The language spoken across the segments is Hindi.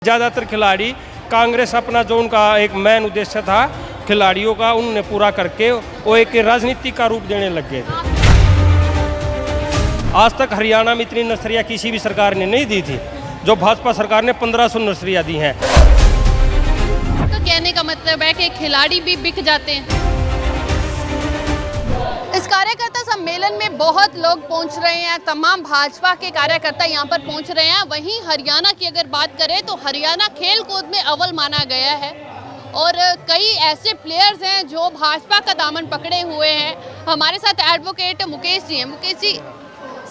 ज़्यादातर खिलाड़ी कांग्रेस अपना जो उनका एक मेन उद्देश्य था खिलाड़ियों का उन्होंने पूरा करके वो एक राजनीति का रूप देने लग गए थे। आज तक हरियाणा में इतनी नर्सरियाँ किसी भी सरकार ने नहीं दी थी जो भाजपा सरकार ने 1500 नर्सरियाँ दी हैं। तो कहने का मतलब है कि खिलाड़ी भी बिक जाते हैं। इस कार्यकर्ता सम्मेलन में बहुत लोग पहुंच रहे हैं, तमाम भाजपा के कार्यकर्ता यहां पर पहुंच रहे हैं। वहीं हरियाणा की अगर बात करें तो हरियाणा खेल कूद में अव्वल माना गया है और कई ऐसे प्लेयर्स हैं जो भाजपा का दामन पकड़े हुए हैं। हमारे साथ एडवोकेट मुकेश जी हैं। मुकेश जी,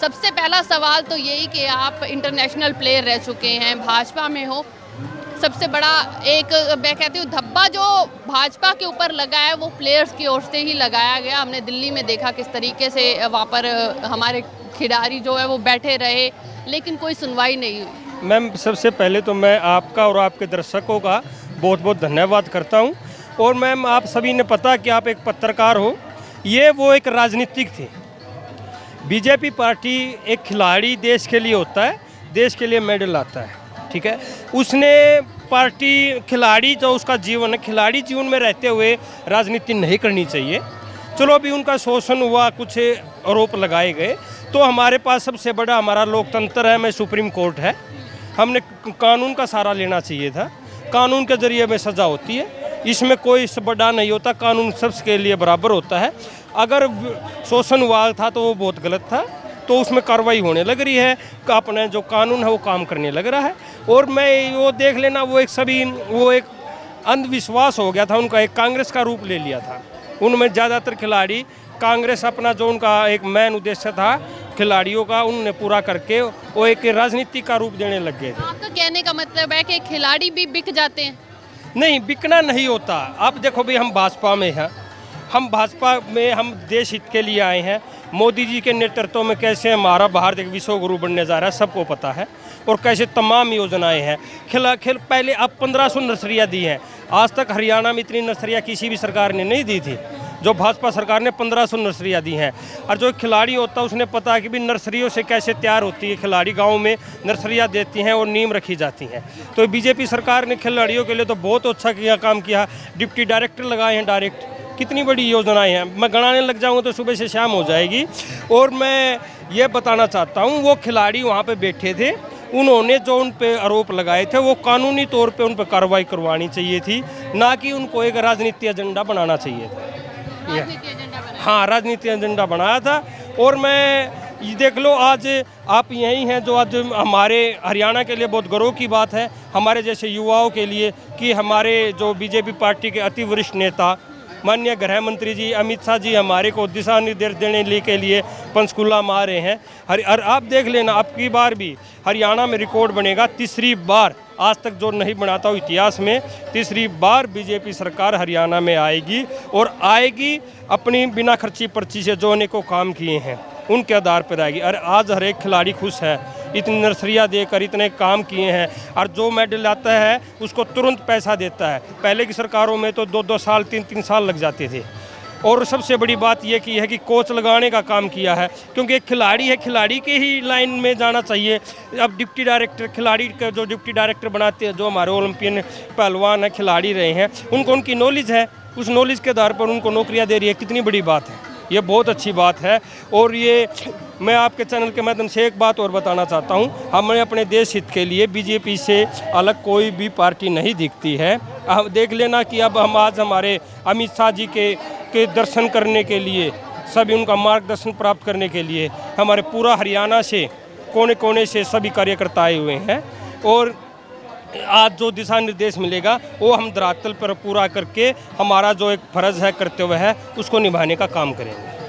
सबसे पहला सवाल तो यही कि आप इंटरनेशनल प्लेयर रह चुके हैं, भाजपा में हो। सबसे बड़ा एक मैं कहती हूँ धब्बा जो भाजपा के ऊपर लगा है वो प्लेयर्स की ओर से ही लगाया गया। हमने दिल्ली में देखा किस तरीके से वहाँ पर हमारे खिलाड़ी जो है वो बैठे रहे, लेकिन कोई सुनवाई नहीं हुई। मैम, सबसे पहले तो मैं आपका और आपके दर्शकों का बहुत बहुत धन्यवाद करता हूँ। और मैम, आप सभी ने पता कि आप एक पत्रकार हो, ये वो एक राजनीतिक थे। बीजेपी पार्टी एक खिलाड़ी देश के लिए होता है, देश के लिए मेडल आता है, ठीक है। उसने पार्टी खिलाड़ी जो उसका जीवन है, खिलाड़ी जीवन में रहते हुए राजनीति नहीं करनी चाहिए। चलो, अभी उनका शोषण हुआ, कुछ आरोप लगाए गए, तो हमारे पास सबसे बड़ा हमारा लोकतंत्र है, में सुप्रीम कोर्ट है। हमने कानून का सहारा लेना चाहिए था। कानून के जरिए में सज़ा होती है, इसमें कोई बड़ा नहीं होता। कानून सबके लिए बराबर होता है। अगर शोषण हुआ था तो वो बहुत गलत था, तो उसमें कार्रवाई होने लग रही है। अपने जो कानून है वो काम करने लग रहा है। और मैं वो देख लेना, वो एक अंधविश्वास हो गया था उनका, एक कांग्रेस का रूप ले लिया था। उनमें ज़्यादातर खिलाड़ी कांग्रेस अपना जो उनका एक मेन उद्देश्य था खिलाड़ियों का उन्होंने पूरा करके वो एक राजनीति का रूप देने लग गए थे। आपका कहने का मतलब है कि खिलाड़ी भी बिक जाते हैं? नहीं, बिकना नहीं होता। आप देखो भाई, हम भाजपा में हैं, हम देश हित के लिए आए हैं। मोदी जी के नेतृत्व में कैसे हमारा भारत एक विश्व गुरु बनने जा रहा है, सबको पता है। और कैसे तमाम योजनाएं हैं। पहले अब 1500 नर्सरियाँ दी हैं। आज तक हरियाणा में इतनी नर्सरियाँ किसी भी सरकार ने नहीं दी थी जो भाजपा सरकार ने 1500 नर्सरियाँ दी हैं। और जो खिलाड़ी होता है उसने पता है कि भी नर्सरियों से कैसे तैयार होती है। खिलाड़ी गाँव में नर्सरियाँ देती हैं और नींव रखी जाती हैं। तो बीजेपी सरकार ने खिलाड़ियों के लिए तो बहुत अच्छा काम किया। डिप्टी डायरेक्टर लगाए हैं डायरेक्ट, कितनी बड़ी योजनाएं हैं। मैं गणाने लग जाऊंगा तो सुबह से शाम हो जाएगी। और मैं ये बताना चाहता हूं, वो खिलाड़ी वहां पे बैठे थे, उन्होंने जो उन पे आरोप लगाए थे वो कानूनी तौर पे उन पे कार्रवाई करवानी चाहिए थी, ना कि उनको एक राजनीतिक एजेंडा बनाना चाहिए था। हाँ, राजनीतिक एजेंडा बनाया था। और मैं ये देख लो, आज आप यही हैं जो आज हमारे हरियाणा के लिए बहुत गर्व की बात है, हमारे जैसे युवाओं के लिए, कि हमारे जो बीजेपी पार्टी के अति वरिष्ठ नेता माननीय गृह मंत्री जी अमित शाह जी हमारे को दिशा निर्देश देने के लिए पंचकुला में आ रहे हैं। और आप देख लेना, अब की बार भी हरियाणा में रिकॉर्ड बनेगा। तीसरी बार, आज तक जो नहीं बनाता हो इतिहास में, तीसरी बार बीजेपी सरकार हरियाणा में आएगी। और आएगी अपनी बिना खर्ची पर्ची से जो अनेकों काम किए हैं उनके आधार पर आएगी। और आज हर एक खिलाड़ी खुश है, इतनी नर्सरियाँ देकर इतने काम किए हैं। और जो मेडल आता है उसको तुरंत पैसा देता है। पहले की सरकारों में तो 2-2 साल 3-3 साल लग जाते थे। और सबसे बड़ी बात यह की है कि कोच लगाने का काम किया है, क्योंकि एक खिलाड़ी है, खिलाड़ी के ही लाइन में जाना चाहिए। अब डिप्टी डायरेक्टर, खिलाड़ी का जो डिप्टी डायरेक्टर बनाते हैं, जो हमारे ओलंपियन पहलवान हैं, खिलाड़ी रहे हैं, उनको उनकी नॉलेज है, उस नॉलेज के आधार पर उनको नौकरियां दे रही है। कितनी बड़ी बात है, ये बहुत अच्छी बात है। और ये मैं आपके चैनल के माध्यम से एक बात और बताना चाहता हूँ, हमें अपने देश हित के लिए बीजेपी से अलग कोई भी पार्टी नहीं दिखती है। अब देख लेना कि अब हम आज हमारे अमित शाह जी के दर्शन करने के लिए, सभी उनका मार्गदर्शन प्राप्त करने के लिए हमारे पूरा हरियाणा से कोने कोने से सभी कार्यकर्ता आए हुए हैं। और आज जो दिशा निर्देश मिलेगा वो हम धरातल पर पूरा करके हमारा जो एक फ़र्ज़ है, कर्तव्य है, उसको निभाने का काम करेंगे।